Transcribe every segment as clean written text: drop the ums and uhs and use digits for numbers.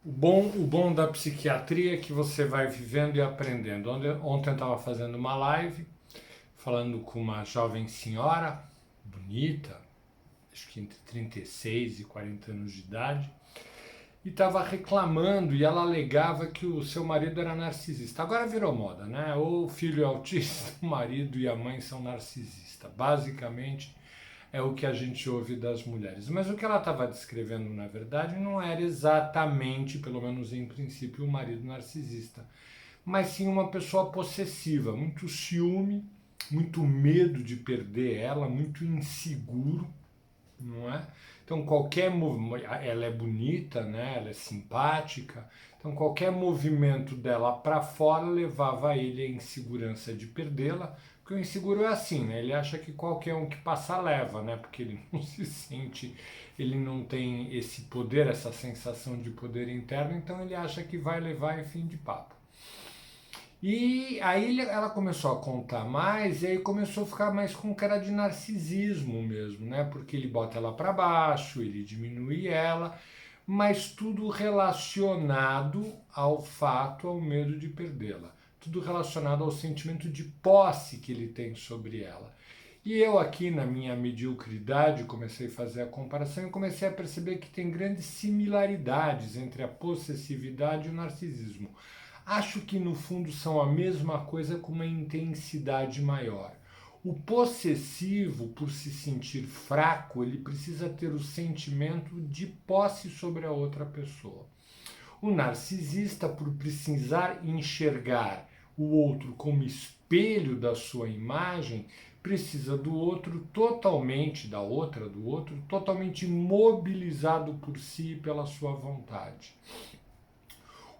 O bom da psiquiatria é que você vai vivendo e aprendendo. Ontem eu estava fazendo uma live falando com uma jovem senhora, bonita, acho que entre 36 e 40 anos de idade, e estava reclamando e ela alegava que o seu marido era narcisista. Agora virou moda, né? Ou o filho é autista, o marido e a mãe são narcisistas. Basicamente é o que a gente ouve das mulheres. Mas o que ela estava descrevendo, na verdade, não era exatamente, pelo menos em princípio, um marido narcisista, mas sim uma pessoa possessiva, muito ciúme, muito medo de perder ela, muito inseguro, não é? Então qualquer movimento, ela é bonita, né? Ela é simpática, então qualquer movimento dela para fora levava ele à insegurança de perdê-la, porque o inseguro é assim, né? Ele acha que qualquer um que passar leva, né? Porque ele não se sente, ele não tem esse poder, essa sensação de poder interno, então ele acha que vai levar e fim de papo. E aí ela começou a contar mais, e aí começou a ficar mais com cara de narcisismo mesmo, né? Porque ele bota ela para baixo, ele diminui ela, mas tudo relacionado ao fato, ao medo de perdê-la. Tudo relacionado ao sentimento de posse que ele tem sobre ela. E eu aqui na minha mediocridade comecei a fazer a comparação e comecei a perceber que tem grandes similaridades entre a possessividade e o narcisismo. Acho que no fundo são a mesma coisa com uma intensidade maior. O possessivo, por se sentir fraco, ele precisa ter o sentimento de posse sobre a outra pessoa. O narcisista, por precisar enxergar o outro como espelho da sua imagem, precisa do outro totalmente, da outra, do outro, totalmente mobilizado por si e pela sua vontade.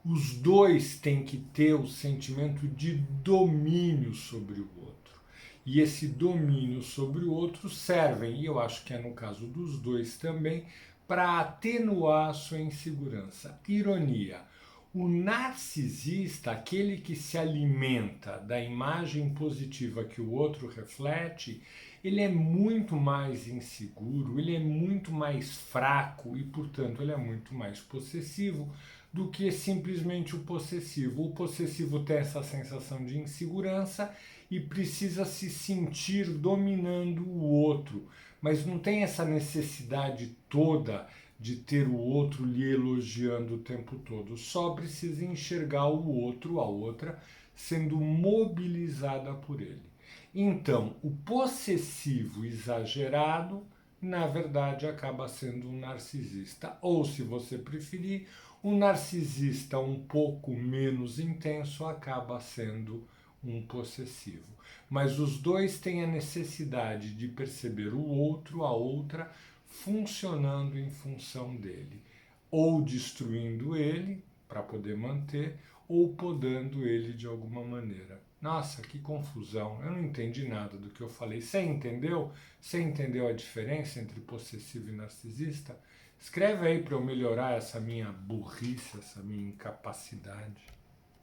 Os dois têm que ter o sentimento de domínio sobre o outro. E esse domínio sobre o outro servem, e eu acho que é no caso dos dois também, para atenuar a sua insegurança. Ironia. O narcisista, aquele que se alimenta da imagem positiva que o outro reflete, ele é muito mais inseguro, ele é muito mais fraco e, portanto, ele é muito mais possessivo do que simplesmente o possessivo. O possessivo tem essa sensação de insegurança e precisa se sentir dominando o outro, mas não tem essa necessidade toda de ter o outro lhe elogiando o tempo todo. Só precisa enxergar o outro, a outra, sendo mobilizada por ele. Então, o possessivo exagerado, na verdade, acaba sendo um narcisista. Ou, se você preferir, um narcisista um pouco menos intenso acaba sendo um possessivo. Mas os dois têm a necessidade de perceber o outro, a outra, funcionando em função dele, ou destruindo ele para poder manter, ou podando ele de alguma maneira. Nossa, que confusão! Eu não entendi nada do que eu falei. Você entendeu? Você entendeu a diferença entre possessivo e narcisista? Escreve aí para eu melhorar essa minha burrice, essa minha incapacidade.